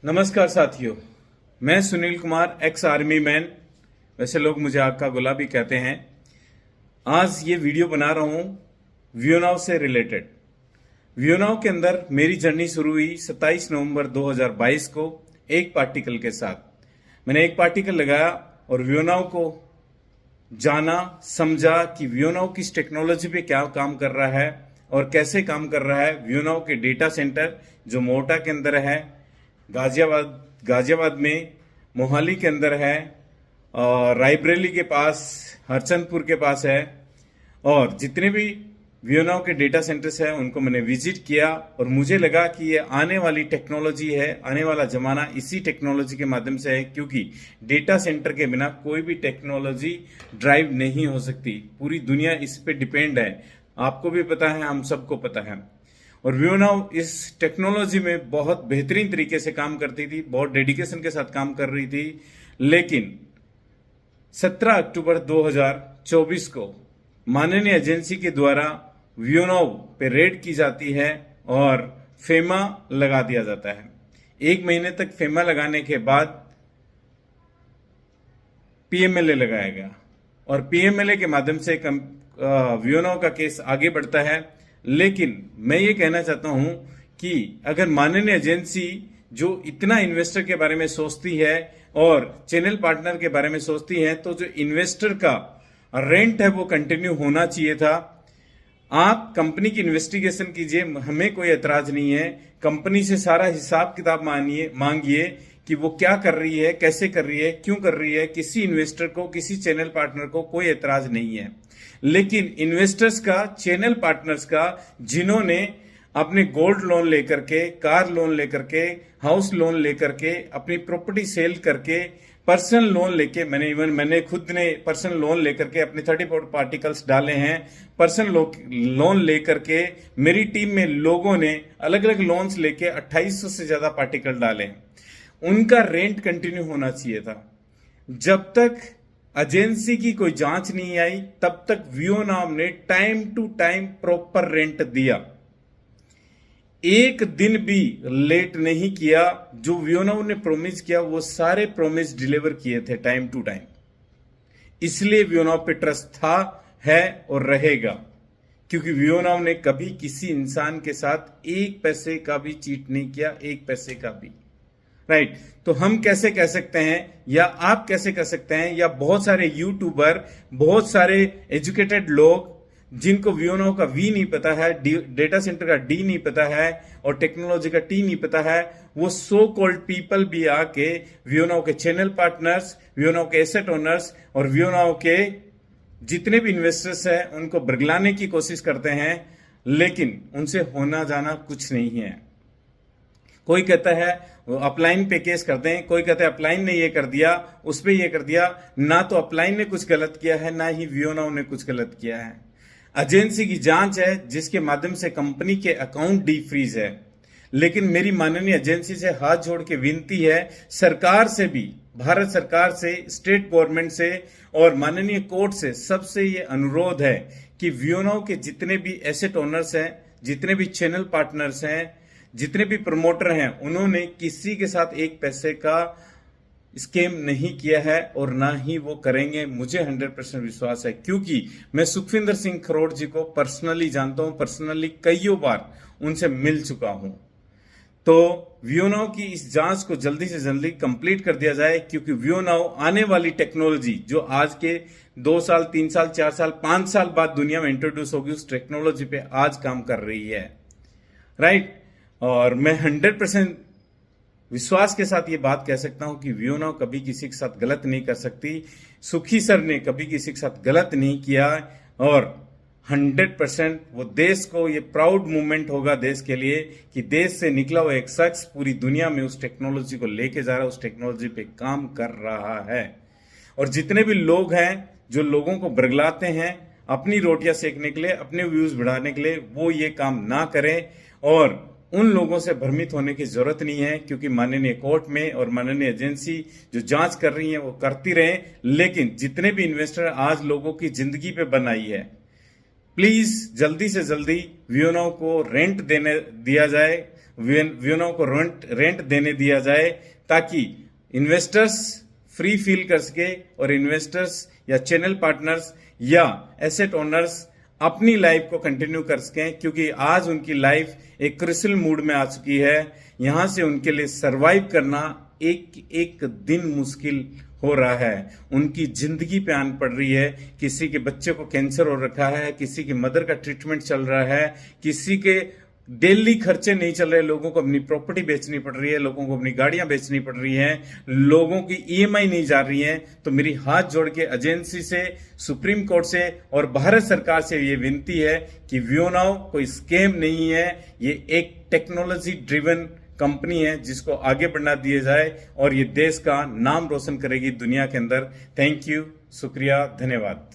नमस्कार साथियों, मैं Sunil Kumar, ex army man. वैसे लोग मुझे आग का गोला भी कहते हैं। आज ये वीडियो बना रहा हूं वियोनाव से रिलेटेड। वियोनाव के अंदर मेरी जर्नी शुरू हुई 27 नवंबर 2022 को एक पार्टिकल के साथ। मैंने एक पार्टिकल लगाया और वियोनाव को जाना, समझा कि वियोनाव किस टेक्नोलॉजी पे क्या काम कर रहा है और कैसे काम कर रहा है। वियोनाव के डेटा सेंटर जो मोटा के अंदर है, गाजियाबाद में, मोहाली के अंदर है, और रायबरेली के पास, हरचंदपुर के पास है, और जितने भी वियोनाव के डेटा सेंटर्स हैं उनको मैंने विजिट किया और मुझे लगा कि ये आने वाली टेक्नोलॉजी है, आने वाला जमाना इसी टेक्नोलॉजी के माध्यम से है, क्योंकि डेटा सेंटर के बिना कोई भी टेक्नोलॉजी ड्राइव नहीं हो सकती। पूरी दुनिया इस पे डिपेंड है। आपको भी पता है, हम सबको पता है। और वियोनाव इस टेक्नोलॉजी में बहुत बेहतरीन तरीके से काम करती थी, बहुत डेडिकेशन के साथ काम कर रही थी। लेकिन 17 अक्टूबर 2024 को माननीय एजेंसी के द्वारा वियोनाव पे रेड की जाती है और फेमा लगा दिया जाता है। 1 महीने तक फेमा लगाने के बाद पीएमएलए लगाया गया और पीएमएलए के माध्यम से वियोनाव का केस आगे बढ़ता है। लेकिन मैं ये कहना चाहता हूं कि अगर माननीय एजेंसी जो इतना इन्वेस्टर के बारे में सोचती है और चैनल पार्टनर के बारे में सोचती है, तो जो इन्वेस्टर का रेंट है वो कंटिन्यू होना चाहिए था। आप कंपनी की इन्वेस्टिगेशन कीजिए, हमें कोई एतराज नहीं है। कंपनी से सारा हिसाब किताब मांगिए कि वो क्या कर रही है, कैसे कर रही है, क्यों कर रही है। किसी इन्वेस्टर को, किसी चैनल पार्टनर को कोई एतराज नहीं है। लेकिन इन्वेस्टर्स का, चैनल पार्टनर्स का, जिन्होंने अपने गोल्ड लोन लेकर के, कार लोन लेकर के, हाउस लोन लेकर के, अपनी प्रॉपर्टी सेल करके, पर्सनल लोन लेके, मैंने खुद ने पर्सनल लोन लेकर के अपने 34 पार्टिकल्स डाले हैं। पर्सनल लोन लेकर के मेरी टीम में लोगों ने अलग अलग लोन्स लेके 2800 से ज्यादा पार्टिकल डाले हैं। उनका रेंट कंटिन्यू होना चाहिए था। जब तक एजेंसी की कोई जांच नहीं आई तब तक वियोनाव ने time to time proper rent दिया। एक दिन भी लेट नहीं किया। जो वियोनाव ने प्रॉमिस किया वो सारे प्रॉमिस डिलीवर किए थे टाइम टू टाइम। इसलिए वियोनाव पे ट्रस्ट था, है और रहेगा, क्योंकि वियोनाव ने कभी किसी इंसान के साथ एक पैसे का भी चीट नहीं किया, एक पैसे का भी। राइट। तो हम कैसे कह सकते हैं, या आप कैसे कह सकते हैं, या बहुत सारे यूट्यूबर, बहुत सारे एजुकेटेड लोग जिनको वियोनाव का वी नहीं पता है, डेटा सेंटर का डी नहीं पता है और टेक्नोलॉजी का टी नहीं पता है, वो सो कॉल्ड पीपल भी आके वियोनाव के चैनल पार्टनर्स, वियोनाव के एसेट ओनर्स और वियोनाव के जितने भी इन्वेस्टर्स हैं उनको बरगलाने की कोशिश करते हैं। लेकिन उनसे होना जाना कुछ नहीं है। कोई कहता है वो अपलाइन पे केस करते हैं, कोई कहता है अपलाइन ने ये कर दिया, उस पे ये कर दिया। ना तो अपलाइन ने कुछ गलत किया है, ना ही वियोनाव ने कुछ गलत किया है। एजेंसी की जांच है जिसके माध्यम से कंपनी के अकाउंट डी फ्रीज है। लेकिन मेरी माननीय एजेंसी से हाथ जोड़ के विनती है, सरकार से भी, भारत सरकार से, स्टेट गवर्नमेंट से और माननीय कोर्ट से, सबसे ये अनुरोध है कि वियोनाव के जितने भी एसेट ओनर्स हैं, जितने भी चैनल पार्टनर्स हैं, जितने भी प्रमोटर हैं, उन्होंने किसी के साथ एक पैसे का स्कैम नहीं किया है और ना ही वो करेंगे। मुझे 100% विश्वास है, क्योंकि मैं सुखविंदर सिंह खरोड़ जी को पर्सनली जानता हूं, पर्सनली कईयों बार उनसे मिल चुका हूं। तो वियोनाव की इस जांच को जल्दी से जल्दी कंप्लीट कर दिया जाए, क्योंकि वियोनाव आने वाली टेक्नोलॉजी जो आज के 2 साल, 3 साल, 4 साल, 5 साल बाद दुनिया में इंट्रोड्यूस होगी, उस टेक्नोलॉजी पे आज काम कर रही है। राइट। और मैं 100% विश्वास के साथ ये बात कह सकता हूं कि वियोनाव कभी किसी के साथ गलत नहीं कर सकती। सुखी सर ने कभी किसी के साथ गलत नहीं किया और 100% वो देश को, ये प्राउड मूवमेंट होगा देश के लिए कि देश से निकला हुआ एक शख्स पूरी दुनिया में उस टेक्नोलॉजी को लेके जा रहा है, उस टेक्नोलॉजी पे काम कर रहा है। और जितने भी लोग हैं जो लोगों को बरगलाते हैं अपनी रोटियां सेकने के लिए, अपने व्यूज बढ़ाने के लिए, वो ये काम ना करें। और उन लोगों से भ्रमित होने की जरूरत नहीं है, क्योंकि माननीय कोर्ट में और माननीय एजेंसी जो जांच कर रही है वो करती रहे। लेकिन जितने भी इन्वेस्टर आज लोगों की जिंदगी पे बनाई है, प्लीज जल्दी से जल्दी वियोनाव को रेंट दिया जाए, व्योनो को रेंट देने दिया जाए, ताकि इन्वेस्टर्स फ्री फील कर सके और इन्वेस्टर्स या चैनल पार्टनर्स या एसेट ओनर्स अपनी लाइफ को कंटिन्यू कर सकें, क्योंकि आज उनकी लाइफ एक क्रिसिल मूड में आ चुकी है। यहां से उनके लिए सरवाइव करना एक एक दिन मुश्किल हो रहा है। उनकी जिंदगी पे आन पड़ रही है। किसी के बच्चे को कैंसर हो रखा है, किसी की मदर का ट्रीटमेंट चल रहा है, किसी के डेली खर्चे नहीं चल रहे, लोगों को अपनी प्रॉपर्टी बेचनी पड़ रही है, लोगों को अपनी गाड़ियां बेचनी पड़ रही हैं, लोगों की ईएमआई नहीं जा रही है। तो मेरी हाथ जोड़ के एजेंसी से, सुप्रीम कोर्ट से और भारत सरकार से ये विनती है कि व्योनाव कोई स्कैम नहीं है, ये एक टेक्नोलॉजी ड्रिवन कंपनी है जिसको आगे बढ़ना दिया जाए और ये देश का नाम रोशन करेगी दुनिया के अंदर। थैंक यू, शुक्रिया, धन्यवाद।